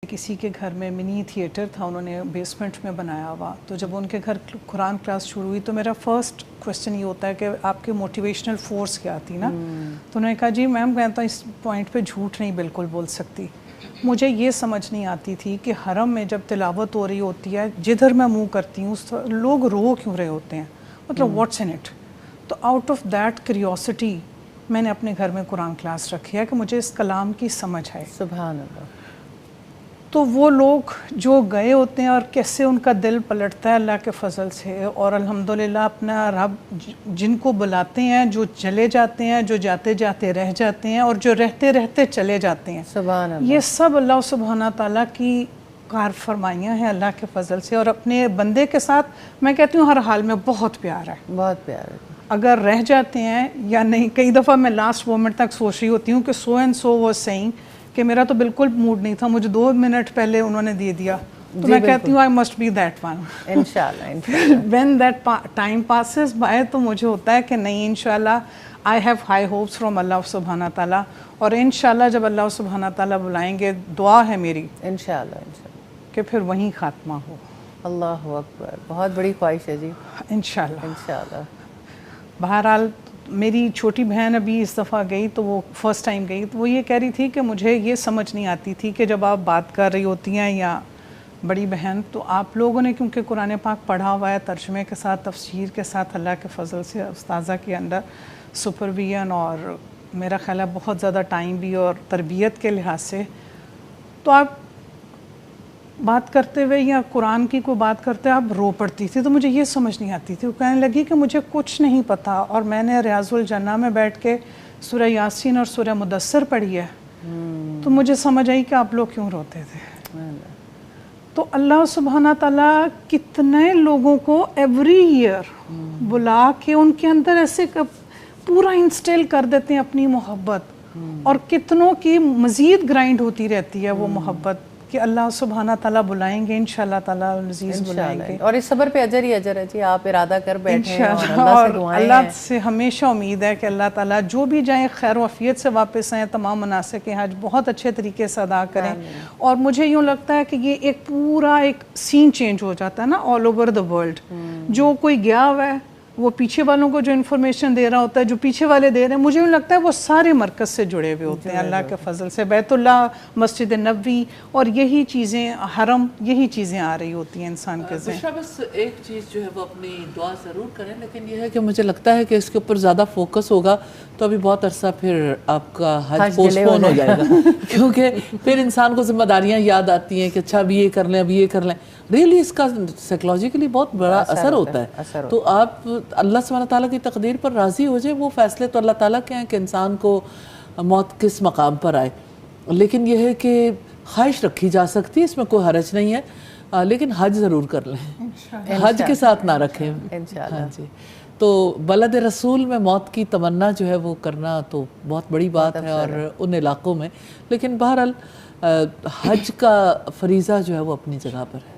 کسی کے گھر میں منی تھیٹر تھا، انہوں نے بیسمنٹ میں بنایا ہوا، تو جب ان کے گھر قرآن کلاس شروع ہوئی تو میرا فرسٹ کوسچن یہ ہوتا ہے کہ آپ کے موٹیویشنل فورس کیا تھی نا. تو انہوں نے کہا جی میم میں تو اس پوائنٹ پہ جھوٹ نہیں بالکل بول سکتی. مجھے یہ سمجھ نہیں آتی تھی کہ حرم میں جب تلاوت ہو رہی ہوتی ہے جدھر میں منہ کرتی ہوں لوگ رو کیوں رہے ہوتے ہیں، مطلب واٹس ان اٹ. تو آؤٹ آف دیٹ کریوسٹی میں نے اپنے گھر میں قرآن کلاس رکھی ہے کہ مجھے اس کلام کی سمجھ آئے. سبحان اللہ. تو وہ لوگ جو گئے ہوتے ہیں اور کیسے ان کا دل پلٹتا ہے اللہ کے فضل سے، اور الحمدللہ اپنا رب جن کو بلاتے ہیں جو چلے جاتے ہیں، جو جاتے جاتے رہ جاتے ہیں، اور جو رہتے رہتے چلے جاتے ہیں. سبحان اللہ. یہ سب اللہ سبحانہ تعالیٰ کی کار فرمائیاں ہیں اللہ کے فضل سے. اور اپنے بندے کے ساتھ میں کہتی ہوں ہر حال میں بہت پیار ہے، بہت پیار ہے. اگر رہ جاتے ہیں یا نہیں. کئی دفعہ میں لاسٹ مومنٹ تک سوچ رہی ہوتی ہوں کہ so and so was seeing کہ میرا تو بالکل موڈ نہیں تھا، مجھے 2 منٹ پہلے انہوں نے دے دیا، تو میں کہتی ہوں I must be that one. انشاءاللہ when that time passes by تو مجھے ہوتا ہے کہ نہیں انشاءاللہ I have high hopes from اللہ سبحانہ تعالیٰ. اور انشاءاللہ جب اللہ سبحانہ تعالیٰ بلائیں گے، دعا ہے میری انشاءاللہ کہ پھر وہیں خاتمہ ہو. اللہ اکبر. بہت بڑی خواہش ہے جی. انشاءاللہ. انشاءاللہ. بہرحال میری چھوٹی بہن ابھی اس دفعہ گئی تو وہ فرسٹ ٹائم گئی، تو وہ یہ کہہ رہی تھی کہ مجھے یہ سمجھ نہیں آتی تھی کہ جب آپ بات کر رہی ہوتی ہیں یا بڑی بہن، تو آپ لوگوں نے کیونکہ قرآن پاک پڑھا ہوا ہے ترجمے کے ساتھ، تفسیر کے ساتھ، اللہ کے فضل سے استاذہ کے انڈر سپرویژن، اور میرا خیال ہے بہت زیادہ ٹائم بھی اور تربیت کے لحاظ سے، تو آپ بات کرتے ہوئے یا قرآن کی کوئی بات کرتے آپ رو پڑتی تھی. تو مجھے یہ سمجھ نہیں آتی تھی. وہ کہنے لگی کہ مجھے کچھ نہیں پتا، اور میں نے ریاض الجنہ میں بیٹھ کے سورہ یاسین اور سورہ مدثر پڑھی ہے، تو مجھے سمجھ آئی کہ آپ لوگ کیوں روتے تھے. تو اللہ سبحانہ تعالیٰ کتنے لوگوں کو ایوری ایئر بلا کے ان کے اندر ایسے پورا انسٹل کر دیتے ہیں اپنی محبت، اور کتنوں کی مزید گرائنڈ ہوتی رہتی ہے وہ محبت کہ اللہ سبحانہ تعالیٰ بلائیں گے، انشاءاللہ تعالیٰ العزیز بلائیں گے. اور اس صبر پہ اجر ہی اجر ہے جی. آپ ارادہ کر بیٹھیں اور اللہ سے ہمیشہ امید ہے کہ اللہ تعالیٰ جو بھی جائیں خیر و عافیت سے واپس آئیں، تمام مناسک حج بہت اچھے طریقے سے ادا کریں. اور مجھے یوں لگتا ہے کہ یہ ایک پورا ایک سین چینج ہو جاتا ہے نا آل اوور دا ورلڈ. جو کوئی گیا ہوا ہے وہ پیچھے والوں کو جو انفارمیشن دے رہا ہوتا ہے، جو پیچھے والے دے رہے ہیں، مجھے لگتا ہے وہ سارے مرکز سے جڑے ہوئے ہوتے ہیں اللہ کے فضل سے. بیت اللہ، مسجد نبوی اور یہی چیزیں، حرم، یہی چیزیں آ رہی ہوتی ہیں انسان کے ذہن. بس ایک چیز جو ہے وہ اپنی دعا ضرور کریں، لیکن یہ ہے کہ مجھے لگتا ہے کہ اس کے اوپر زیادہ فوکس ہوگا تو ابھی بہت عرصہ پھر آپ کا حج پوسٹ پون ہو جائے گا کیونکہ پھر انسان کو ذمہ داریاں یاد آتی ہیں کہ اچھا ابھی یہ کر لیں، ابھی یہ کر لیں. ریئلی اس کا سائیکلوجیکلی بہت بڑا اثر ہوتا ہے. تو آپ اللہ سبحانہ تعالیٰ کی تقدیر پر راضی ہو جائے. وہ فیصلے تو اللہ تعالیٰ کے ہیں کہ انسان کو موت کس مقام پر آئے، لیکن یہ ہے کہ خواہش رکھی جا سکتی ہے، اس میں کوئی حرج نہیں ہے، لیکن حج ضرور کر لیں، حج کے ساتھ نہ رکھیں. ہاں جی. تو بلد رسول میں موت کی تمنا جو ہے وہ کرنا تو بہت بڑی بات ہے اور ان علاقوں میں، لیکن بہرحال حج کا فریضہ جو ہے وہ اپنی جگہ پر ہے.